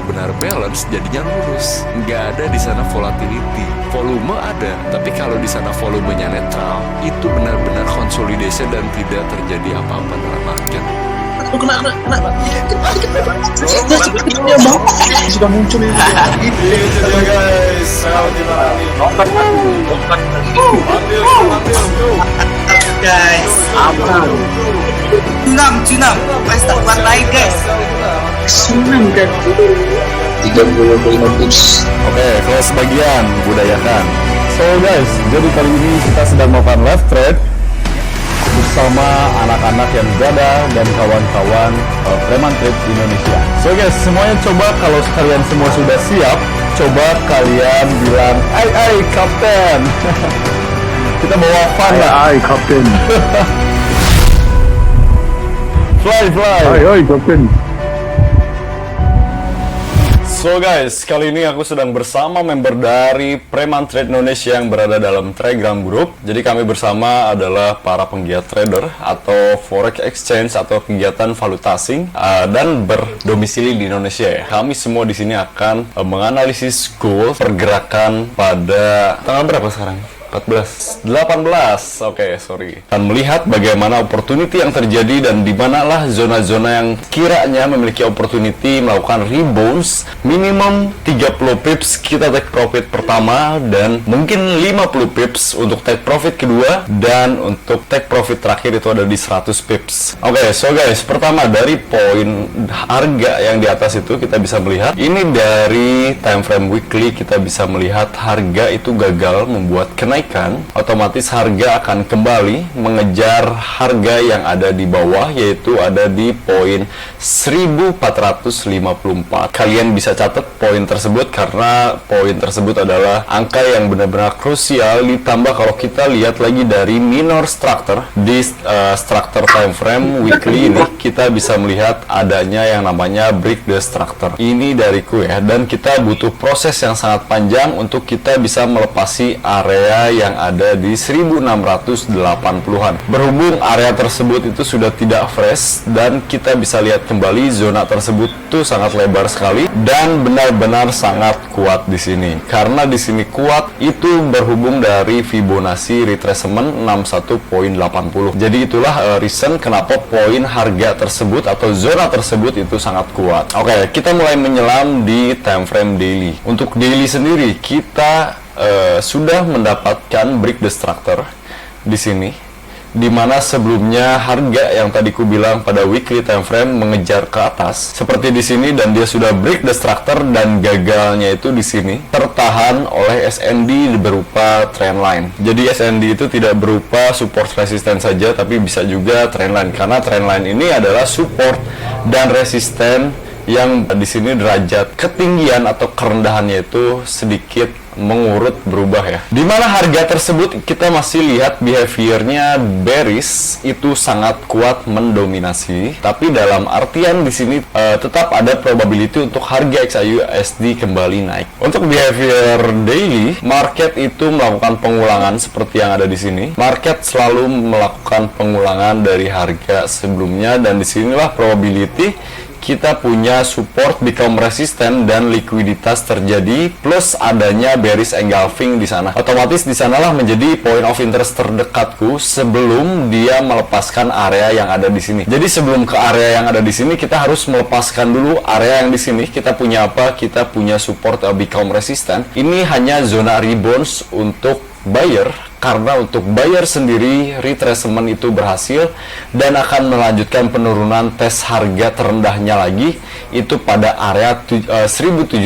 benar-benar balance, jadinya lurus. Nggak ada di sana volatility. Volume ada, tapi kalau di sana volumenya netral, itu benar-benar consolidation dan tidak terjadi apa-apa dalam market. Kena. Sudah muncul ini. Itu dia guys. Guys, Junam, pesta buat naik guys. Senang kan? 35 tips. Oke, kelas bagian budayakan. So guys, jadi kali ini kita sedang melakukan live trade bersama anak-anak yang berada dan kawan-kawan Preman Trade Indonesia. So guys, semuanya coba kalau kalian semua sudah siap, coba kalian bilang, "Ai, kapten." Kita bawa fun lah. Ai, kapten. Fly. Ai, kapten. So guys, kali ini aku sedang bersama member dari Preman Trade Indonesia yang berada dalam Telegram Group. Jadi kami bersama adalah para penggiat trader atau forex exchange atau kegiatan valuta asing dan berdomisili di Indonesia ya. Kami semua di sini akan menganalisis gold pergerakan pada tanggal berapa sekarang? 18, oke, sorry. Dan melihat bagaimana opportunity yang terjadi dan di manalah zona-zona yang kiranya memiliki opportunity melakukan rebounds minimum 30 pips kita take profit pertama dan mungkin 50 pips untuk take profit kedua dan untuk take profit terakhir itu ada di 100 pips. Oke, so guys, pertama dari poin harga yang di atas itu kita bisa melihat ini dari time frame weekly kita bisa melihat harga itu gagal membuat kenaikan, otomatis harga akan kembali mengejar harga yang ada di bawah, yaitu ada di poin 1454. Kalian bisa catat poin tersebut karena poin tersebut adalah angka yang benar-benar krusial, ditambah kalau kita lihat lagi dari minor structure di structure time frame weekly ini kita bisa melihat adanya yang namanya break the structure. Ini dariku ya, dan kita butuh proses yang sangat panjang untuk kita bisa melepasi area yang ada di 1680-an. Berhubung area tersebut itu sudah tidak fresh dan kita bisa lihat kembali zona tersebut tuh sangat lebar sekali dan benar-benar sangat kuat di sini. Karena di sini kuat itu berhubung dari Fibonacci retracement 61.80. Jadi itulah reason kenapa poin harga tersebut atau zona tersebut itu sangat kuat. Oke, kita mulai menyelam di time frame daily. Untuk daily sendiri kita sudah mendapatkan break the structure di sini, dimana sebelumnya harga yang tadi ku bilang pada weekly time frame mengejar ke atas seperti di sini dan dia sudah break the structure dan gagalnya itu di sini tertahan oleh SND berupa trendline. Jadi SND itu tidak berupa support resistance saja tapi bisa juga trendline karena trendline ini adalah support dan resisten yang di sini derajat ketinggian atau kerendahannya itu sedikit mengurut berubah ya. Dimana harga tersebut kita masih lihat behaviornya bearish itu sangat kuat mendominasi. Tapi dalam artian di sini tetap ada probability untuk harga XAUUSD kembali naik. Untuk behavior daily, market itu melakukan pengulangan seperti yang ada di sini. Market selalu melakukan pengulangan dari harga sebelumnya dan disinilah probability kita punya support become resistant dan likuiditas terjadi plus adanya bearish engulfing di sana. Otomatis di sanalah menjadi point of interest terdekatku sebelum dia melepaskan area yang ada di sini. Jadi sebelum ke area yang ada di sini kita harus melepaskan dulu area yang di sini. Kita punya apa? Kita punya support become resistant. Ini hanya zona rebounds untuk buyer, karena untuk buyer sendiri retracement itu berhasil dan akan melanjutkan penurunan tes harga terendahnya lagi itu pada area 1730,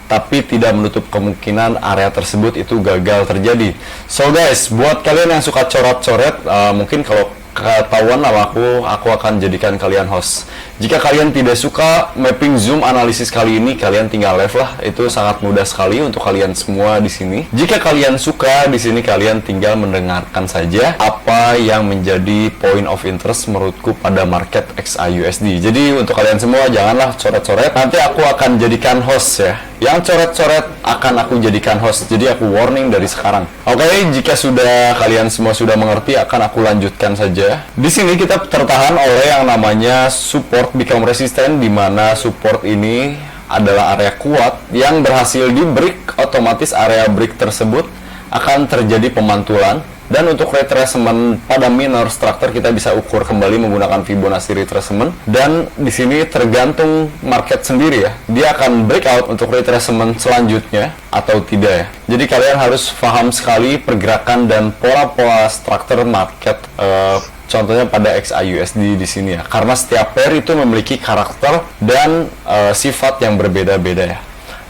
tapi tidak menutup kemungkinan area tersebut itu gagal terjadi. So guys, buat kalian yang suka coret-coret, mungkin kalau ketahuan nama aku akan jadikan kalian host. Jika kalian tidak suka mapping zoom analisis kali ini, kalian tinggal live lah. Itu sangat mudah sekali untuk kalian semua di sini. Jika kalian suka di sini, kalian tinggal mendengarkan saja apa yang menjadi point of interest menurutku pada market XAUUSD. Jadi untuk kalian semua janganlah coret-coret. Nanti aku akan jadikan host ya. Yang coret-coret akan aku jadikan host. Jadi aku warning dari sekarang. Oke, jika sudah kalian semua sudah mengerti, akan aku lanjutkan saja saja. Di sini kita tertahan oleh yang namanya support become resistant, di mana support ini adalah area kuat yang berhasil di break. Otomatis area break tersebut akan terjadi pemantulan. Dan untuk retracement pada minor structure kita bisa ukur kembali menggunakan Fibonacci retracement, dan di sini tergantung market sendiri ya. Dia akan breakout untuk retracement selanjutnya atau tidak ya. Jadi kalian harus paham sekali pergerakan dan pola-pola structure market, contohnya pada XAUSD di sini ya. Karena setiap pair itu memiliki karakter dan sifat yang berbeda-beda ya.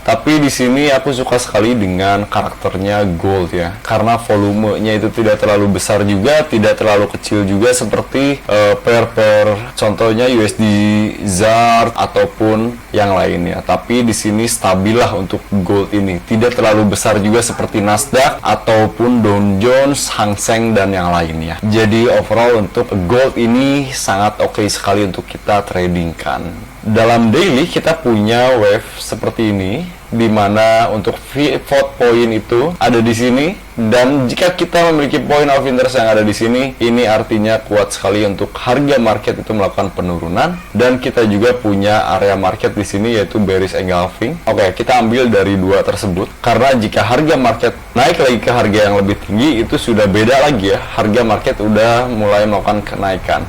Tapi di sini aku suka sekali dengan karakternya gold ya, karena volumenya itu tidak terlalu besar juga, tidak terlalu kecil juga seperti pair-pair contohnya USD ZAR ataupun yang lainnya. Tapi di sini stabil lah untuk gold ini, tidak terlalu besar juga seperti Nasdaq ataupun Dow Jones, Hang Seng dan yang lainnya. Jadi overall untuk gold ini sangat oke sekali untuk kita tradingkan. Dalam daily kita punya wave seperti ini, di mana untuk pivot point itu ada di sini, dan jika kita memiliki point of interest yang ada di sini, ini artinya kuat sekali untuk harga market itu melakukan penurunan. Dan kita juga punya area market di sini yaitu bearish engulfing. Oke, kita ambil dari dua tersebut karena jika harga market naik lagi ke harga yang lebih tinggi, itu sudah beda lagi ya, harga market udah mulai melakukan kenaikan.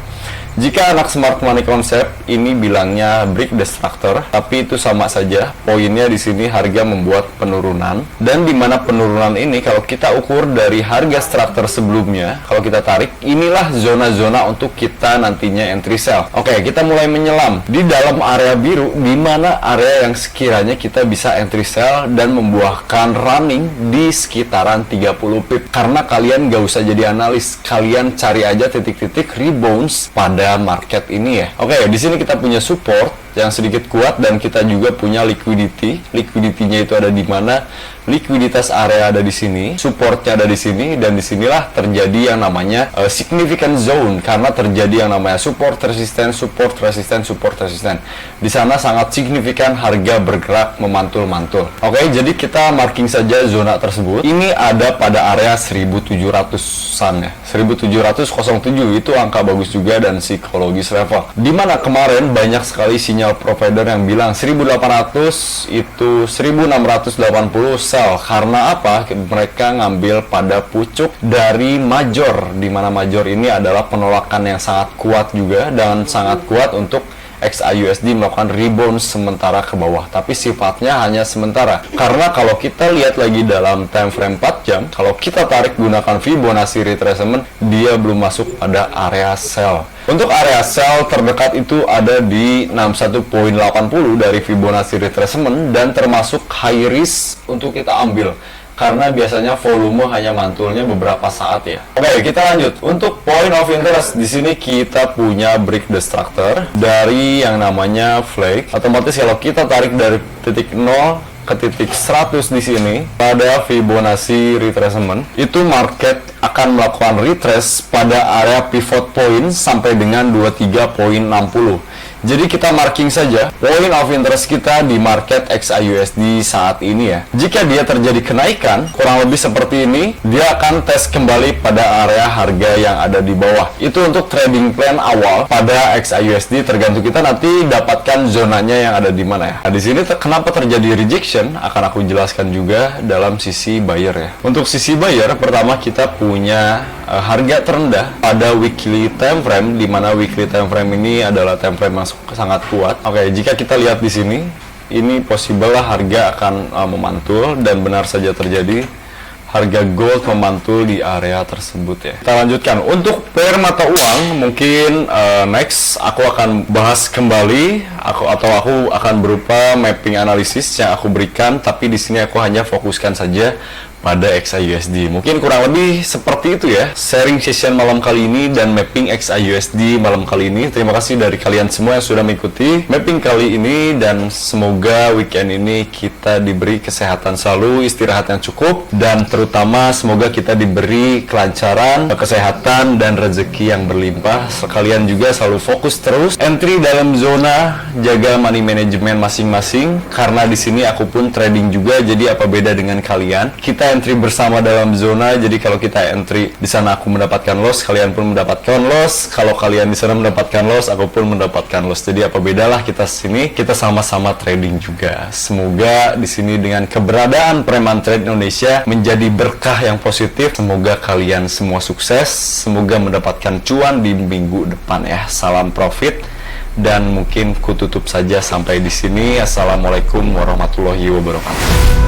Jika anak smart money konsep ini bilangnya break the structure, tapi itu sama saja. Poinnya di sini harga membuat penurunan, dan di mana penurunan ini kalau kita ukur dari harga structure sebelumnya, kalau kita tarik, inilah zona-zona untuk kita nantinya entry sell. Oke, kita mulai menyelam di dalam area biru, di mana area yang sekiranya kita bisa entry sell dan membuahkan running di sekitaran 30 pip. Karena kalian gak usah jadi analis, kalian cari aja titik-titik rebounds pada market ini ya. Oke, di sini kita punya support yang sedikit kuat, dan kita juga punya liquidity. Liquidity-nya itu ada di mana? Likuiditas area ada di sini, supportnya ada di sini, dan disinilah terjadi yang namanya significant zone, karena terjadi yang namanya support resisten, support resisten, support resisten. Di sana sangat signifikan harga bergerak memantul-mantul. Oke, jadi kita marking saja zona tersebut. Ini ada pada area 1700-an ya, 1707 itu angka bagus juga dan psikologis level. Dimana kemarin banyak sekali sinyal provider yang bilang 1800 itu 1680 sell. Karena apa? Mereka ngambil pada pucuk dari major, di mana major ini adalah penolakan yang sangat kuat juga dan sangat kuat untuk XAUSD melakukan rebound sementara ke bawah, tapi sifatnya hanya sementara. Karena kalau kita lihat lagi dalam time frame 4 jam, kalau kita tarik gunakan Fibonacci retracement, dia belum masuk pada area sell. Untuk area sell terdekat itu ada di 61.80 dari Fibonacci retracement, dan termasuk high risk untuk kita ambil. Karena biasanya volume hanya mantulnya beberapa saat ya. Oke, kita lanjut. Untuk point of interest, di sini kita punya break the structure dari yang namanya flag. Otomatis kalau kita tarik dari titik 0 ke titik 100 di sini pada Fibonacci retracement, itu market akan melakukan retrace pada area pivot point sampai dengan 23.60. Jadi kita marking saja point of interest kita di market XAUSD saat ini ya. Jika dia terjadi kenaikan kurang lebih seperti ini, dia akan tes kembali pada area harga yang ada di bawah. Itu untuk trading plan awal pada XAUSD, tergantung kita nanti dapatkan zonanya yang ada di mana ya. Nah, di sini kenapa terjadi rejection akan aku jelaskan juga dalam sisi buyer ya. Untuk sisi buyer, pertama kita punya harga terendah pada weekly time frame, di mana weekly time frame ini adalah time frame yang sangat kuat. Oke, jika kita lihat di sini, ini possible lah harga akan memantul, dan benar saja terjadi. Harga gold memantul di area tersebut ya. Kita lanjutkan untuk pair mata uang. Mungkin next aku akan bahas kembali, aku akan berupa mapping analisis yang aku berikan, tapi di sini aku hanya fokuskan saja pada XAUSD. Mungkin kurang lebih seperti itu ya sharing session malam kali ini dan mapping XAUSD malam kali ini. Terima kasih dari kalian semua yang sudah mengikuti mapping kali ini, dan semoga weekend ini kita diberi kesehatan selalu, istirahat yang cukup, dan terutama semoga kita diberi kelancaran, kesehatan, dan rezeki yang berlimpah. Sekalian juga selalu fokus terus entry dalam zona, jaga money management masing-masing, karena di sini aku pun trading juga. Jadi apa beda dengan kalian? Kita kita entry bersama dalam zona. Jadi kalau kita entry di sana aku mendapatkan loss, kalian pun mendapatkan loss. Kalau kalian di sana mendapatkan loss, aku pun mendapatkan loss. Jadi apa bedalah kita sini? Kita sama-sama trading juga. Semoga di sini dengan keberadaan Preman Trade Indonesia menjadi berkah yang positif. Semoga kalian semua sukses. Semoga mendapatkan cuan di minggu depan ya. Salam profit. Dan mungkin ku tutup saja sampai di sini. Assalamualaikum warahmatullahi wabarakatuh.